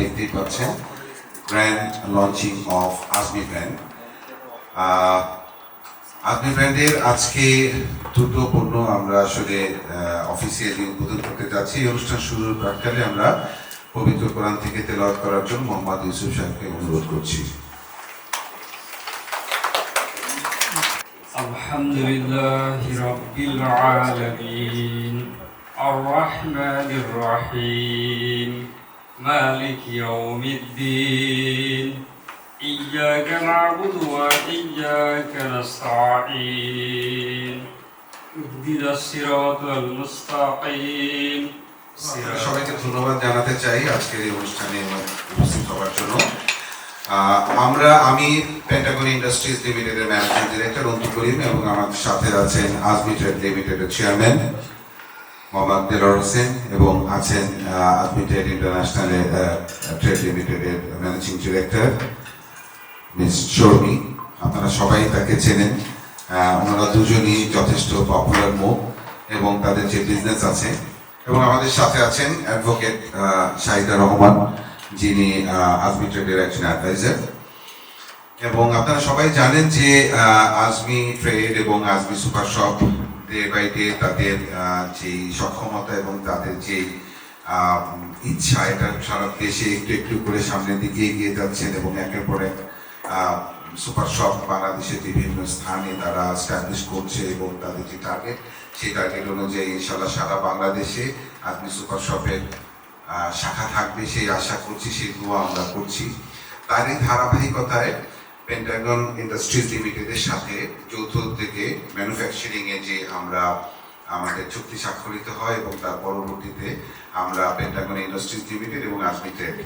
দেখতেই পাচ্ছেন grand launching of Azmi brand. Azmi ব্র্যান্ডের আজকে দুটো পণ্য আমরা আসলে অফিসিয়ালি উদ্বোধন করতে যাচ্ছি। এই অনুষ্ঠান শুরুর প্রাক্কালে আমরা পবিত্র কোরআন থেকে তেলাওয়াত করার জন্য মোহাম্মদ ইউসুফ সাহেবকে অনুরোধ করছি। আলহামদুলিল্লাহি রাব্বিল আলামিন আর-রাহমানির রাহিম মালিকি ইয়াউমিদ্দিন ইয়্যাকা না'বুদু ওয়া ইয়্যাকা নাস্তাঈন ইহদিনাস সিরাতাল মুস্তাকিম। সবাইকে ধন্যবাদ জানাতে চাই আজকের এই অনুষ্ঠানে উপস্থিত হওয়ার জন্য। আমি পেন্টাগন ইন্ডাস্ট্রিজ লিমিটেডের ম্যানেজিং ডিরেক্টর অন্তু করিম এবং আমাদের সাথে আছেন আজমি ট্রেড লিমিটেডের চেয়ারম্যান মোহাম্মদ দেলোয়ার হোসেন এবং আছেন আজমি ট্রেড ইন্টারন্যাশনালের ট্রেড লিমিটেডের ম্যানেজিং ডিরেক্টর মিস শর্মি। আপনারা সবাই তাকে চেনেন। ওনারা দুজনই যথেষ্ট পপুলার মুখ এবং তাদের যে বিজনেস আছে। এবং আমাদের সাথে আছেন অ্যাডভোকেট শাহিদা রহমান, যিনি আজমি ট্রেডের একজন অ্যাডভাইজার। এবং আপনারা সবাই জানেন যে আজমি ট্রেড এবং Azmi super shop day by day তাদের যে সক্ষমতা এবং তাদের যে ইচ্ছা, এটা সারা দেশে একটু একটু করে সামনের দিকে এগিয়ে যাচ্ছেন এবং একের পর এক সুপার শপ বাংলাদেশের বিভিন্ন স্থানে তারা স্ট্যাবলিশ করছে এবং তাদের যে টার্গেট, সেই টার্গেট অনুযায়ী ইনশাল্লাহ সারা বাংলাদেশে আজমি সুপার শপের শাখা থাকবে সেই আশা করছি, সেগুলো আমরা করছি। তার এই ধারাবাহিকতায় পেন্টাগন ইন্ডাস্ট্রিজ লিমিটেডের সাথে যৌথ থেকে ম্যানুফ্যাকচারিংয়ে যে আমরা আমাদের চুক্তি স্বাক্ষরিত হয় এবং তার পরবর্তীতে আমরা পেন্টাগন ইন্ডাস্ট্রিজ লিমিটেড এবং আজমি ট্রেড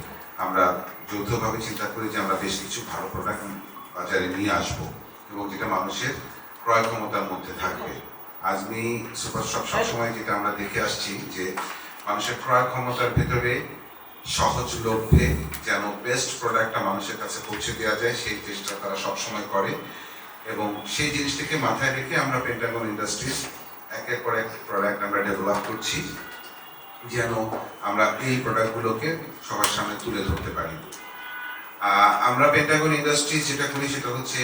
আমরা যৌথভাবে চিন্তা করি যে আমরা বেশ কিছু ভালো প্রোডাক্ট বাজারে নিয়ে আসবো এবং যেটা মানুষের ক্রয় ক্ষমতার মধ্যে থাকবে। আজমি সুপার শপ সবসময় যেটা আমরা দেখে আসছি যে মানুষের ক্রয় ক্ষমতার ভেতরে সহজলভ্যে যেন বেস্ট প্রোডাক্টটা মানুষের কাছে পৌঁছে দেওয়া যায়, সেই চেষ্টা তারা সবসময় করে এবং সেই জিনিসটাকে মাথায় রেখে আমরা পেন্টাগন ইন্ডাস্ট্রিজ একের পর এক প্রোডাক্ট আমরা ডেভেলপ করছি যেন আমরা এই প্রোডাক্টগুলোকে সবার সামনে তুলে ধরতে পারি। আমরা পেন্টাগন ইন্ডাস্ট্রিজ যেটা করি সেটা হচ্ছে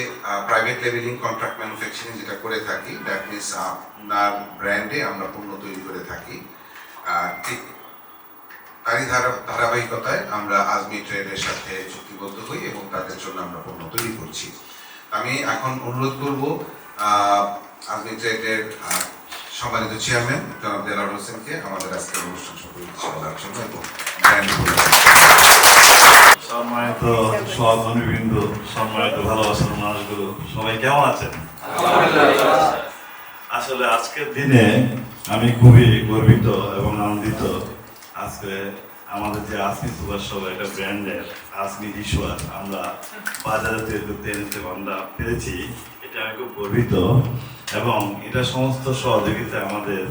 প্রাইভেট লেভেলিং কন্ট্রাক্ট ম্যানুফ্যাকচারিং যেটা করে থাকি। দ্যাট মিনস আপনার ব্র্যান্ডে আমরা পণ্য তৈরি করে থাকি। ঠিক তারই ধারাবাহিকতায় আমরা আজমি ট্রেডের সাথে চুক্তিবদ্ধ হই এবং তাদের জন্য আমরা পণ্য তৈরি করছি। আমি এখন অনুরোধ করব আজমি ট্রেডের সম্মানিত চেয়ারম্যান জনাব দেলোয়ার হোসেনকে আমাদের আজকের অনুষ্ঠান সম্পর্কে কিছু বলার জন্য এবং সম্মানিত সহকর্মীবৃন্দ, সম্মানিত ভালোবাসার মানুষগুলো, সবাই কেমন আছেন? আসলে আজকের দিনে আমি খুবই গর্বিত এবং আনন্দিত। আজকে আমাদের যে আজমি সুপার শপ একটা ব্র্যান্ডের আজমি ডিশওয়ার আমরা বাজারে তৈরি করতে এনেতে আমরা পেরেছি, এটা আমি খুব গর্বিত এবং এটা সমস্ত সহযোগিতা আমাদের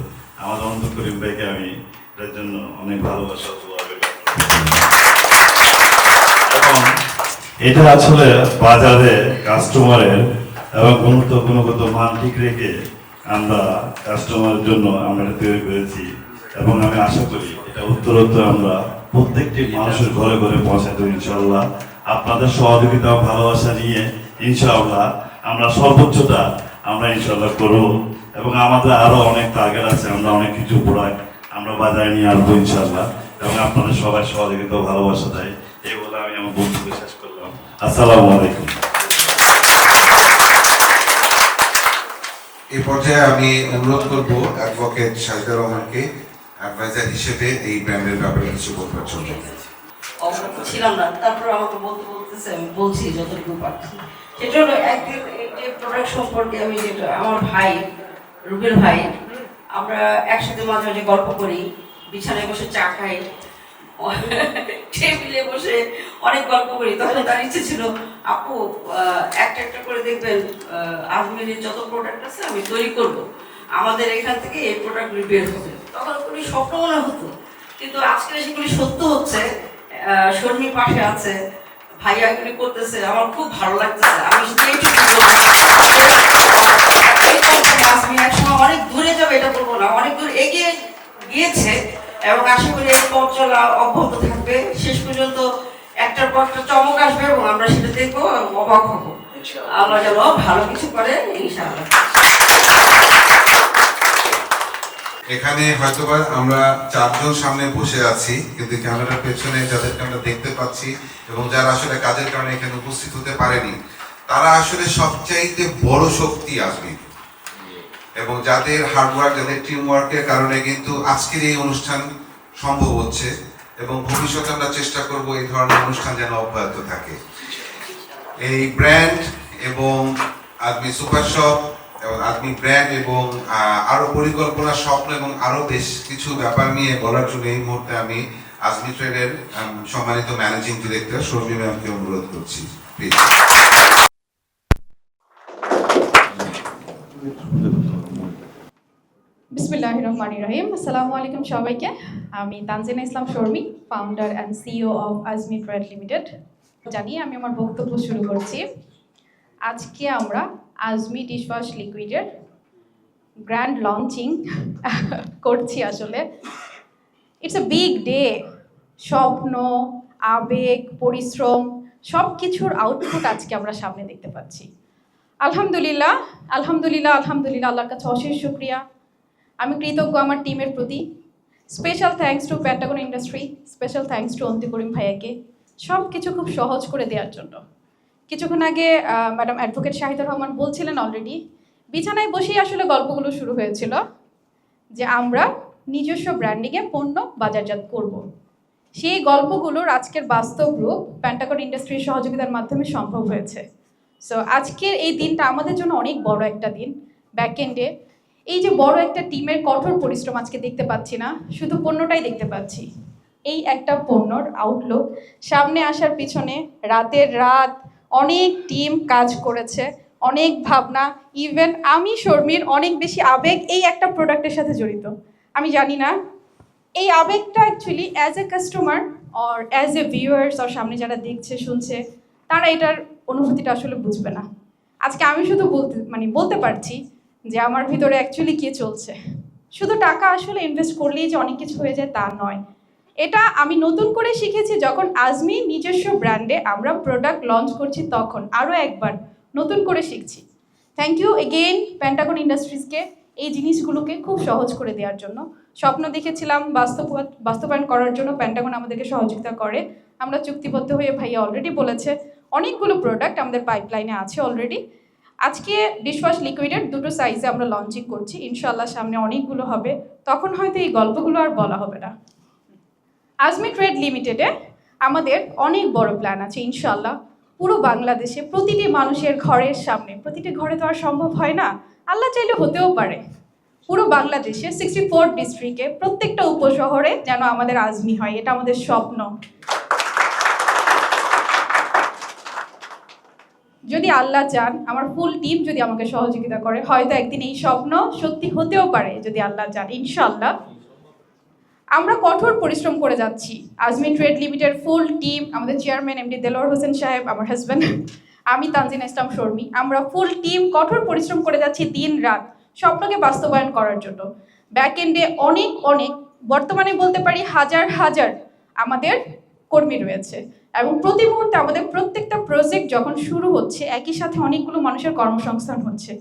অন্তু করিম ভাইকে আমি এটার জন্য অনেক ভালোবাসা এবং এটা আসলে বাজারে কাস্টমারের এবং গুণগত মান ঠিক রেখে আমরা কাস্টমারের জন্য আমরা এটা তৈরি করেছি এবং আমি আশা করি এটা উত্তরোত্তর আমরা প্রত্যেকটি মানুষের ঘরে ঘরে পৌঁছাতে ইনশাআল্লাহ আপনাদের সহযোগিতা ও ভালোবাসা নিয়ে ইনশাআল্লাহ আমরা সর্বোচ্চটা আমরা ইনশাআল্লাহ করব এবং আমাদের আরো অনেক টার্গেট আছে। আমরা অনেক কিছু প্রোডাক্ট আমরা বাজারে নিয়ে আসবো ইনশাআল্লাহ এবং আপনাদের সবাই সহযোগিতা ও ভালোবাসা দেয় এই বলে আমি আমার বক্তব্য শেষ করলাম। আসসালামু আলাইকুম। এই পর্যায়ে আমি অনুরোধ করব অ্যাডভোকেট শাহিদা রহমানকে অ্যাডভাইজার হিসেবে এই ব্র্যান্ডের ব্যাপারে কিছু বলবার জন্য। অবগত ছিলাম না, তারপর আমাকে বলতেছে আমি বলছি যতটুকু পারছি। সেটা হলো একদিন এই যে প্রোডাক্ট সম্পর্কে আমি যেটা আমার ভাই রুবেল ভাই আমরা একসাথে মাঝে মাঝে গল্প করি, বিছানায় বসে চা খাই, টেবিলে বসে অনেক গল্প করি। তখন তার ইচ্ছে ছিল আপু একটা একটা করে দেখবেন আজমিরের যত প্রোডাক্ট আছে আমি তৈরি করব, আমাদের এখান থেকে এই প্রোডাক্টগুলি বের হবে। তখন কোনো স্বপ্ন মনে হতো, কিন্তু আজকে সেগুলি সত্য হচ্ছে। শর্মী পাশে আছে, ভাইয়া এগুলি করতেছে, আমার খুব ভালো লাগতেছে। আমি আজমি একসময় অনেক দূরে যাবে এটা বলবো না, অনেক দূর এগিয়ে গিয়েছে এবং আশা করি এই পথ চলা অব্যাহত থাকবে, শেষ পর্যন্ত একটার পর একটা চমক আসবে এবং আমরা সেটা দেখবো এবং অবাক হবো। আল্লাহ যেন ভালো কিছু করে, ইনশাআল্লাহ। এখানে হয়তোবা আমরা চারজন সামনে বসে আছি, কিন্তু ক্যামেরার পেছনে যাদেরকে আমরা দেখতে পাচ্ছি এবং যারা আসলে কাজের কারণে এখানে উপস্থিত হতে পারেনি, তারা আসলে সবচাইতে বড় শক্তি আজমির, এবং যাদের হার্ডওয়ার্ক, যাদের টিম ওয়ার্কের কারণে কিন্তু আজকের এই অনুষ্ঠান সম্ভব হচ্ছে, এবং ভবিষ্যতে আমরা চেষ্টা করব এই ধরনের অনুষ্ঠান যেন অব্যাহত থাকে। এই ব্র্যান্ড এবং আজমি সুপার শপ এবং আজমি ব্র্যান্ড এবং আরো পরিকল্পনা, স্বপ্ন এবং আরো বেশ কিছু ব্যাপার নিয়ে বলার জন্য এই মুহূর্তে আমি আজমি ট্রেডের সম্মানিত ম্যানেজিং ডিরেক্টর শর্মী ম্যামকে অনুরোধ করছি, প্লিজ। বিসমিল্লাহির রহমানির রহিম। আসসালামু আলাইকুম সবাইকে। আমি Tanzina Islam Sharmi, founder and CEO of Azmi trade limited. জানিয়ে আমি আমার বক্তব্য শুরু করছি। আজকে আমরা আজমি ডিশওয়াশ লিকুইডের গ্র্যান্ড লঞ্চিং করছি। আসলে ইটস এ বিগ ডে। স্বপ্ন, আবেগ, পরিশ্রম সব কিছুর আউটপুট আজকে আমরা সামনে দেখতে পাচ্ছি। আলহামদুলিল্লাহ, আলহামদুলিল্লাহ, আলহামদুলিল্লাহ, আল্লাহর কাছে অশেষ শুকরিয়া। আমি কৃতজ্ঞ আমার টিমের প্রতি। Special thanks to Pentagon industry, special thanks to Onti Karim ভাইয়াকে সব কিছু খুব সহজ করে দেওয়ার জন্য। কিছুক্ষণ আগে ম্যাডাম অ্যাডভোকেট শাহিদুর রহমান বলছিলেন অলরেডি, বিছানায় বসেই আসলে গল্পগুলো শুরু হয়েছিল যে আমরা নিজস্ব ব্র্যান্ডিংয়ে পণ্য বাজারজাত করব। সেই গল্পগুলোর আজকের বাস্তব রূপ প্যান্টাগন ইন্ডাস্ট্রির সহযোগিতার মাধ্যমে সম্ভব হয়েছে। সো আজকের এই দিনটা আমাদের জন্য অনেক বড় একটা দিন। ব্যাকএন্ডে এই যে বড় একটা টিমের কঠোর পরিশ্রম আজকে দেখতে পাচ্ছি না, শুধু পণ্যটাই দেখতে পাচ্ছি। এই একটা পণ্যর আউটলুক সামনে আসার পিছনে রাতের রাত অনেক টিম কাজ করেছে, অনেক ভাবনা, ইভেন আমি শর্মীর অনেক বেশি আবেগ এই একটা প্রোডাক্টের সাথে জড়িত। আমি জানি না এই আবেগটা actually as a customer or as a viewers or সামনে যারা দেখছে শুনছে তারা এটার অনুভূতিটা আসলে বুঝবে না। আজকে আমি শুধু বলতে পারছি যে আমার ভিতরে অ্যাকচুয়ালি কী চলছে। শুধু টাকা আসলে ইনভেস্ট করলেই যে অনেক কিছু হয়ে যায় তা নয়। এটা আমি নতুন করে শিখেছি যখন আজমি নিজস্ব ব্র্যান্ডে আমরা প্রোডাক্ট লঞ্চ করছি, তখন আরও একবার নতুন করে শিখছি। থ্যাংক ইউ এগেইন প্যান্টাগন ইন্ডাস্ট্রিজকে এই জিনিসগুলোকে খুব সহজ করে দেওয়ার জন্য। স্বপ্ন দেখেছিলাম বাস্তবায়ন করার জন্য প্যান্টাগন আমাদেরকে সহযোগিতা করে। আমরা চুক্তিবদ্ধ হয়ে, ভাইয়া অলরেডি বলেছে, অনেকগুলো প্রোডাক্ট আমাদের পাইপলাইনে আছে অলরেডি। আজকে ডিশওয়াশ লিকুইডের দুটো সাইজে আমরা লঞ্চিং করছি, ইনশাআল্লাহ সামনে অনেকগুলো হবে, তখন হয়তো এই গল্পগুলো আর বলা হবে না। আজমি ট্রেড লিমিটেডে আমাদের অনেক বড় প্ল্যান আছে ইনশাআল্লাহ। পুরো বাংলাদেশে প্রতিটি মানুষের ঘরের সামনে, প্রতিটি ঘরে তো আর সম্ভব হয় না, আল্লাহ চাইলে হতেও পারে, পুরো বাংলাদেশে 64 ডিস্ট্রিক্টে প্রত্যেকটা উপশহরে যেন আমাদের আজমি হয়, এটা আমাদের স্বপ্ন। যদি আল্লাহ চান, আমার ফুল টিম যদি আমাকে সহযোগিতা করে, হয়তো একদিন এই স্বপ্ন সত্যি হতেও পারে যদি আল্লাহ চান, ইনশাআল্লাহ। আমরা কঠোর পরিশ্রম করে যাচ্ছি। Azmi trade limited full team, আমাদের চেয়ারম্যান এমডি দেলোয়ার হোসেন সাহেব, আমার হাজব্যান্ড, আমি তানজিনা ইসলাম শর্মী, আমরা ফুল টিম কঠোর পরিশ্রম করে যাচ্ছি দিন রাত স্বপ্নকে বাস্তবায়ন করার জন্য। ব্যাকএন্ডে অনেক বর্তমানে বলতে পারি হাজার হাজার আমাদের কর্মী রয়েছে, এবং প্রতি মুহূর্তে আমাদের প্রত্যেকটা প্রজেক্ট যখন শুরু হচ্ছে একই সাথে অনেকগুলো মানুষের কর্মসংস্থান হচ্ছে,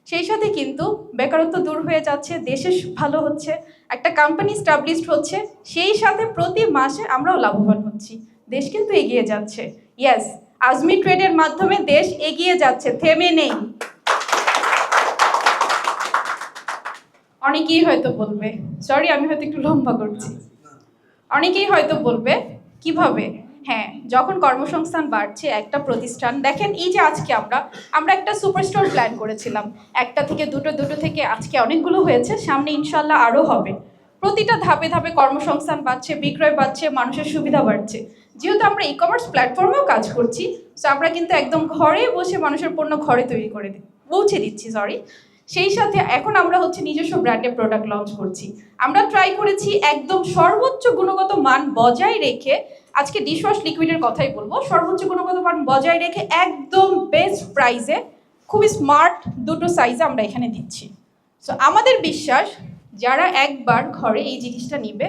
সেই সাথে কিন্তু বেকারত্ব দূর হয়ে যাচ্ছে, দেশে ভালো হচ্ছে, একটা কোম্পানি স্টাবলিশড হচ্ছে, সেই সাথে প্রতি মাসে আমরাও লাভবান হচ্ছি। দেশ কিন্তু এগিয়ে যাচ্ছে। ইয়েস, আজমি ট্রেডের মাধ্যমে দেশ এগিয়ে যাচ্ছে, থেমে নেই। অনেকেই হয়তো বলবে, সরি আমি হয়তো একটু লম্বা করছি, অনেকেই হয়তো বলবে কিভাবে? হ্যাঁ, যখন কর্মসংস্থান বাড়ছে একটা প্রতিষ্ঠান, দেখেন এই যে আজকে আমরা একটা সুপারস্টোর প্ল্যান করেছিলাম, একটা থেকে দুটো থেকে আজকে অনেকগুলো হয়েছে, সামনে ইনশাল্লাহ আরও হবে। প্রতিটা ধাপে ধাপে কর্মসংস্থান বাড়ছে, বিক্রয় বাড়ছে, মানুষের সুবিধা বাড়ছে। যেহেতু আমরা ই কমার্স প্ল্যাটফর্মেও কাজ করছি, সো আমরা কিন্তু একদম ঘরে বসে মানুষের পণ্য ঘরে তৈরি করে পৌঁছে দিচ্ছি, সেই সাথে এখন আমরা নিজস্ব ব্র্যান্ডে প্রোডাক্ট লঞ্চ করছি। আমরা ট্রাই করেছি একদম সর্বোচ্চ গুণগত মান বজায় রেখে, আজকে ডিশওয়াশ লিকুইডের কথাই বলবো, সর্বোচ্চ গুণগত মান বজায় রেখে একদম বেস্ট প্রাইসে খুবই স্মার্ট দুটো সাইজে আমরা এখানে দিচ্ছি। সো আমাদের বিশ্বাস যারা একবার ঘরে এই জিনিসটা নিবে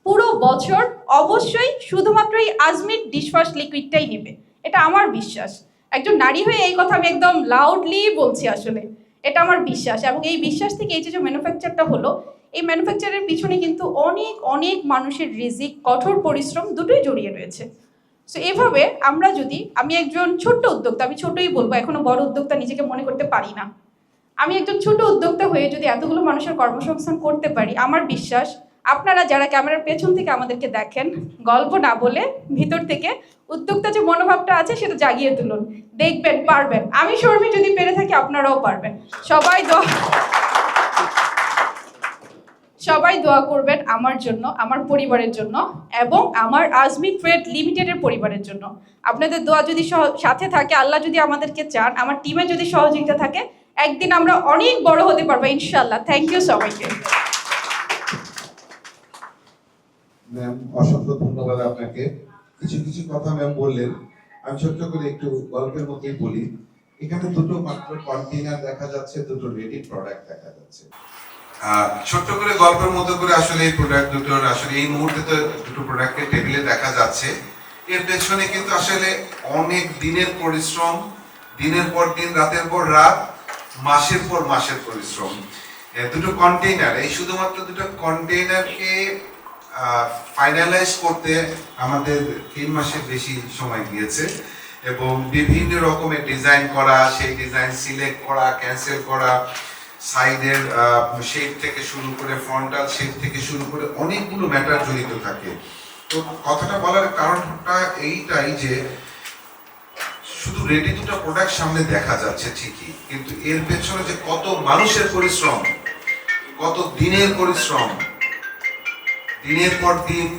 পুরো বছর অবশ্যই শুধুমাত্র এই আজমির ডিশওয়াশ লিকুইডটাই নেবে। এটা আমার বিশ্বাস। একজন নারী হয়ে এই কথা আমি একদম লাউডলি বলছি, আসলে এটা আমার বিশ্বাস। এবং এই বিশ্বাস থেকে এই যে ম্যানুফ্যাকচারটা হলো, এই ম্যানুফ্যাকচারের পিছনে কিন্তু অনেক অনেক মানুষের রিজিক, কঠোর পরিশ্রম দুটোই জড়িয়ে রয়েছে। সো এভাবে আমরা যদি, আমি একজন ছোট্ট উদ্যোক্তা, আমি ছোটই বলবো, এখনো বড় উদ্যোক্তা নিজেকে মনে করতে পারি না। আমি একজন ছোট উদ্যোক্তা হয়ে যদি এতগুলো মানুষের কর্মসংস্থান করতে পারি, আমার বিশ্বাস আপনারা যারা ক্যামেরার পেছন থেকে আমাদেরকে দেখেন, গল্প না বলে ভিতর থেকে উদ্যোক্তা যে মনোভাবটা আছে সেটা জাগিয়ে তুলুন, দেখবেন পারবেন। আমি শর্মী যদি পেরে থাকি আপনারাও পারবেন। সবাই দোয়া করবেন আমার জন্য, আমার পরিবারের জন্য এবং আমার আজমি ট্রেড লিমিটেডের পরিবারের জন্য। আপনাদের দোয়া যদি সাথে থাকে, আল্লাহ যদি আমাদেরকে চান, আমার টিমে যদি সহযোগিতা থাকে, একদিন আমরা অনেক বড় হতে পারবো ইনশাআল্লাহ। থ্যাংক ইউ সবাইকে। ম্যাম অসংখ্য ধন্যবাদ আপনাকে। কিছু কিছু কথা ম্যাম বললেন, আমি ছোট্ট করে একটু গল্পের মতোই বলি। এখানে দুটো মাত্র কন্টেইনার দেখা যাচ্ছে, দুটো রেডি প্রোডাক্ট দেখা যাচ্ছে। ছোট্ট করে গল্পের মতো করে আসলে এই প্রোডাক্ট দুটোর আসলে এই মুহূর্তে তো দুটো প্রোডাক্টের টেবিলে দেখা যাচ্ছে। এর পেছনে কিন্তু আসলে অনেক দিনের পরিশ্রম, দিনের পর দিন, রাতের পর রাত, মাসের পর মাসের পরিশ্রম। দুটো কন্টেইনার, এই শুধুমাত্র দুটো কন্টেইনারকে ফাইনালাইজ করতে আমাদের 3 মাসের বেশি সময় গিয়েছে এবং বিভিন্ন রকমের ডিজাইন করা, সেই ডিজাইন সিলেক্ট করা, ক্যান্সেল করা, সাইডের শেপ থেকে শুরু করে ফ্রন্টাল শেপ থেকে শুরু করে অনেকগুলো ম্যাটার জড়িত থাকে। তো কথাটা বলার কারণটা এইটাই যে শুধু রেডি দুটো প্রোডাক্ট সামনে দেখা যাচ্ছে ঠিকই, কিন্তু এর পেছনে যে কত মানুষের পরিশ্রম, কত দিনের পরিশ্রম, দিনের পর দিন,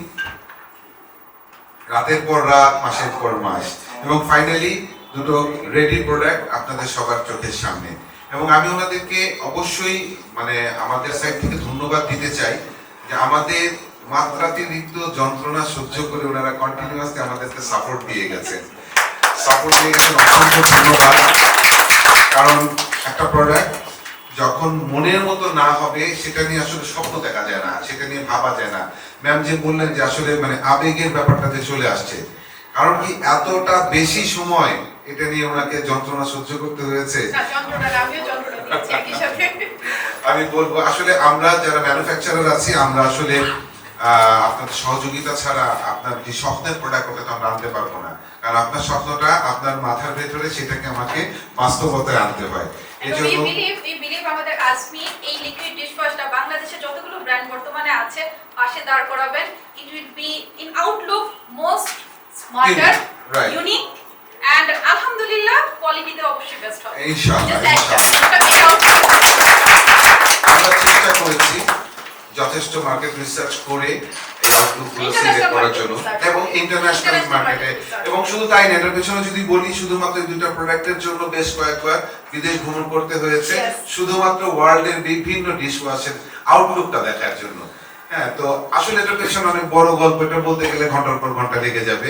রাতের পর রাত, মাসের পর মাস, এবং ফাইনালি দুটো রেডি প্রোডাক্ট আপনাদের সবার চোখের সামনে। এবং আমি ওনাদেরকে অবশ্যই মানে আমাদের সাইড থেকে ধন্যবাদ দিতে চাই যে আমাদের মাত্রাতিরিক্ত যন্ত্রণা সহ্য করে ওনারা কন্টিনিউয়াসলি আমাদেরকে সাপোর্ট দিয়ে গেছেন। অসংখ্য ধন্যবাদ। কারণ একটা প্রোডাক্ট যখন মনের মতো না হবে সেটা নিয়ে আসলে স্বপ্ন দেখা যায় না, সেটা নিয়ে ভাবা যায় না। ম্যাম যে বললেন যে আসলে মানে আবেগের ব্যাপারটা যে চলে আসছে, কারণ কি এতটা বেশি সময় এটা নিয়ে ওনাকে যন্ত্রণা সহ্য করতে হয়েছে। আমি বলবো আসলে আমরা যারা ম্যানুফ্যাকচারার আছি, আমরা আসলে আপনার সহযোগিতা ছাড়া আপনার যে স্বপ্নের প্রোডাক্ট ওটা তো আমরা আনতে পারবো না, কারণ আপনার স্বপ্নটা আপনার মাথার ভেতরে, সেটাকে আমাকে বাস্তবতায় আনতে হয়। We believe আমাদের আজমি এই লিকুইড ডিশওয়াশটা বাংলাদেশে যতগুলো ব্র্যান্ড বর্তমানে আছে পাশে দাঁড় করাবেন। It will be in outlook most smarter, unique and আলহামদুলিল্লাহ কোয়ালিটিতে অবশ্যই বেস্ট হবে ইনশাআল্লাহ। আমরা চেষ্টা করেছি যথেষ্ট মার্কেট রিসার্চ করে এই আউটলুকগুলো সিলেক্ট করার জন্য এবং ইন্টারন্যাশনাল মার্কেটে, এবং শুধু তাই না, এটার পেছনে যদি বলি শুধুমাত্র এই দুটো প্রোডাক্টের জন্য বেশ কয়েকবার বিদেশ ভ্রমণ করতে হয়েছে, শুধুমাত্র ওয়ার্ল্ডের বিভিন্ন ডিশওয়াশের আউটলুকটা দেখার জন্য। হ্যাঁ, তো আসলে এটার পেছনে অনেক বড় গল্প, এটা বলতে গেলে ঘন্টার পর ঘন্টা লেগে যাবে।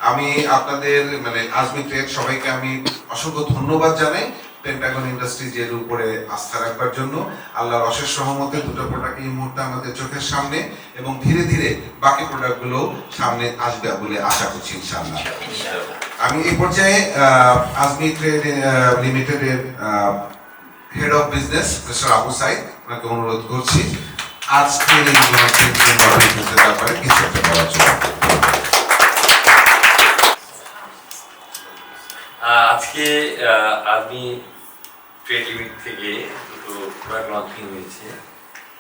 আমি আপনাদের মানে আজমি ট্রেড সবাইকে আমি অসংখ্য ধন্যবাদ জানাই পেন্টাগন ইন্ডাস্ট্রিজ এর উপরে আস্থা রাখবার জন্য। আল্লাহর অশেষ রহমতে দুটো প্রোডাক্ট এই মুহূর্তে আমাদের চোখের সামনে এবং ধীরে ধীরে বাকি প্রোডাক্টগুলো সামনে আসবে বলে আশা করছি ইনশাআল্লাহ। আমি এই পর্যায়ে আজমি ট্রেড লিমিটেডের head of business mister Abu Saeed ওনাকে অনুরোধ করছি আজকের এই লঞ্চের ব্যাপারে কিছু একটা বলার জন্য। আজকে আমি ট্রেড লিমিট থেকে দুটো প্রোডাক্ট লঞ্চিং হয়েছে,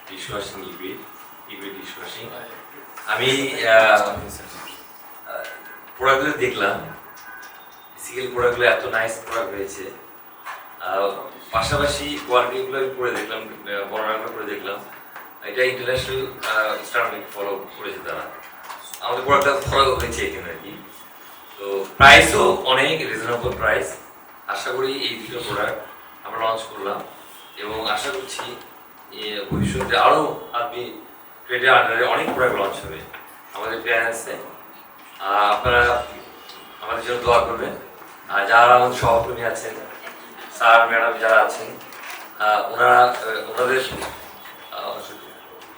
ডিশওয়াশিং লিকুইড ডিশওয়াশিং। আমি প্রোডাক্টগুলো দেখলাম, বেসিক্যালি প্রোডাক্টগুলো এত নাইস প্রোডাক্ট হয়েছে। পাশাপাশি কোয়ালিটিগুলো আমি পড়ে দেখলাম, বর্ণনাগুলো পড়ে দেখলাম, এটা ইন্টারন্যাশনাল স্ট্যান্ডার্ড ফলো করেছে তারা। আমাদের প্রোডাক্টটা ফলো হয়েছে এখানে আর কি। তো প্রাইসও অনেক রিজনেবল প্রাইস। আশা করি এই দুটো প্রোডাক্ট আমরা লঞ্চ করলাম এবং আশা করছি ভবিষ্যতে আরও আপনি ট্রেডের আন্ডারে অনেক প্রোডাক্ট লঞ্চ হবে। আমাদের প্ল্যান আছে, আপনারা আমাদের জন্য দোয়া করবেন। আর যারা আমাদের সহকর্মী আছেন, স্যার ম্যাডাম যারা আছেন, ওনাদের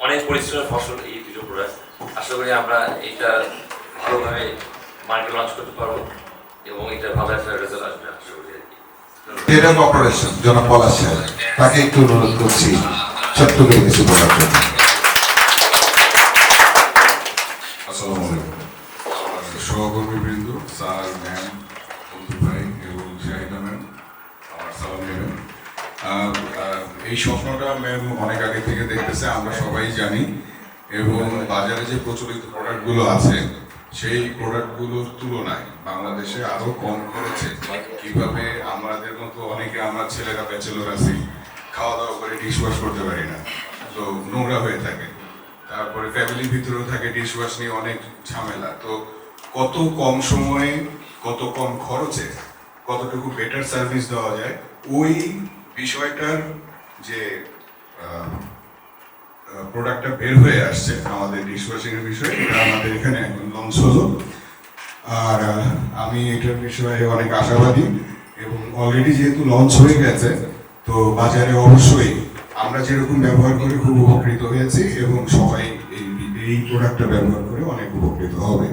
অনেক পরিশ্রমের ফসল এই দুটো প্রোডাক্ট। আশা করি আমরা এটা ভালোভাবে মার্কেট লঞ্চ করতে পারবো এবং এটা ভালো একটা রেজাল্ট আসবে আশা করি আর কি। টেরাক অপারেশন জনাব পলাশ সাহেব, তাকে একটু অনুরোধ করছি ছোট্ট করে কিছু বলার জন্য। আসসালামু আলাইকুম। সহকর্মীবৃন্দ, স্যার, ম্যাম, বন্ধু ভাই এবং শাহিদা ম্যাম, আমার সালাম নেবেন। এই স্বপ্নটা ম্যাম অনেক আগে থেকে দেখতেছে, আমরা সবাই জানি, এবং বাজারে যে প্রচলিত প্রোডাক্টগুলো আছে সেই প্রোডাক্টগুলোর তুলনায় বাংলাদেশে আরো কম খরচে কিভাবে আমাদের মতো অনেকে, আমরা ছেলেরা ব্যাচেলর আছি, খাওয়া দাওয়া করে ডিশ ওয়াশ করতে পারি না, তো নোংরা হয়ে থাকে, তারপরে ফ্যামিলির ভিতরেও থাকে ডিশ ওয়াশ নিয়ে অনেক ঝামেলা। তো কত কম সময়ে, কত কম খরচে কতটুকু বেটার সার্ভিস দেওয়া যায়, ওই বিষয়টার যে প্রোডাক্টটা বের হয়ে আসছে আমাদের ডিশ ওয়াশিং এর বিষয়ে, এটা আমাদের এখানে এখন লঞ্চ হলো। আর আমি এটার বিষয়ে অনেক আশাবাদী, এবং অলরেডি যেহেতু লঞ্চ হয়ে গেছে, তো বাজারে অবশ্যই আমরা যেরকম ব্যবহার করে খুব উপকৃত হয়েছি, এবং সবাই এই প্রোডাক্টটা ব্যবহার করে অনেক উপকৃত হবে।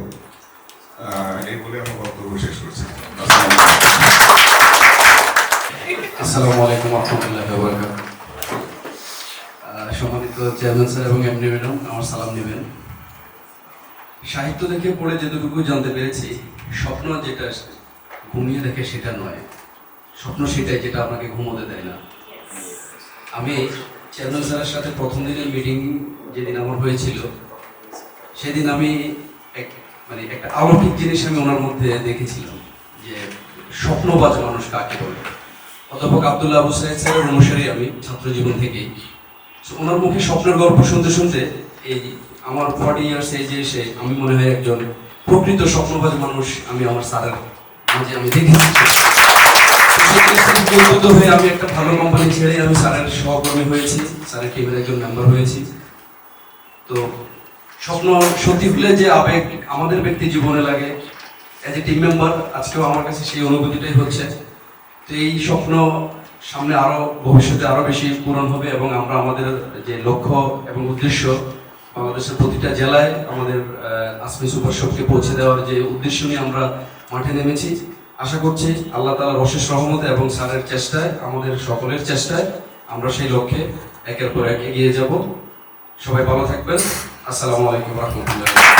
এই বলে আমার বক্তব্য শেষ করছি। আসসালামু আলাইকুম রহমতুল্লাহি ওয়া বারাকাতুহু। সম্মানিত চেয়ারম্যান স্যার এবং এমডি ম্যাডাম, আমার সালাম নেবেন। সাহিত্য দেখে পড়ে যেটুকু জানতে পেরেছি, স্বপ্ন যেটা ঘুমিয়ে দেখে সেটা নয়, স্বপ্ন সেটাই যেটা আপনাকে ঘুমোতে দেয় না। আমি চেয়ারম্যান স্যারের সাথে প্রথম দিনের মিটিং যেদিন আমার হয়েছিল, সেদিন আমি একটা অলৌকিক জিনিস আমি ওনার মধ্যে দেখেছিলাম, যে স্বপ্নবাজ মানুষ কাকে বলে। অধ্যাপক আব্দুল্লাহ আবু সাইদ স্যারের অনুসারী আমি ছাত্র জীবন থেকেই। ওনার মুখে স্বপ্নের গল্প শুনতে শুনতে এই আমার 40 ইয়ার্স এজে এসে আমি মনে হয় একজন প্রকৃত স্বপ্নবাজ মানুষ আমি আমার স্যারের মাঝে আমি দেখেছি। হয়ে আমি একটা ভালো কোম্পানি ছেড়ে আমি স্যারের সহকর্মী হয়েছি, স্যারের টিমের একজন মেম্বার হয়েছি। তো স্বপ্ন সত্যি হলে যে আবেগ আমাদের ব্যক্তি জীবনে লাগে, এজ এ টিম মেম্বার আজকেও আমার কাছে সেই অনুভূতিটাই হচ্ছে। তো এই স্বপ্ন সামনে আরো ভবিষ্যতে আরো বেশি পূরণ হবে, এবং আমরা আমাদের যে লক্ষ্য এবং উদ্দেশ্য বাংলাদেশের প্রতিটা জেলায় আমাদের আসমি সুপার শপকে পৌঁছে দেওয়ার যে উদ্দেশ্য নিয়ে আমরা মাঠে নেমেছি, আশা করছি আল্লাহ তাআলার অশেষ রহমতে এবং স্যারের চেষ্টায়, আমাদের সকলের চেষ্টায় আমরা সেই লক্ষ্যে একের পর এক এগিয়ে যাব। সবাই ভালো থাকবেন। আসসালামু আলাইকুম ওয়া রাহমাতুল্লাহ।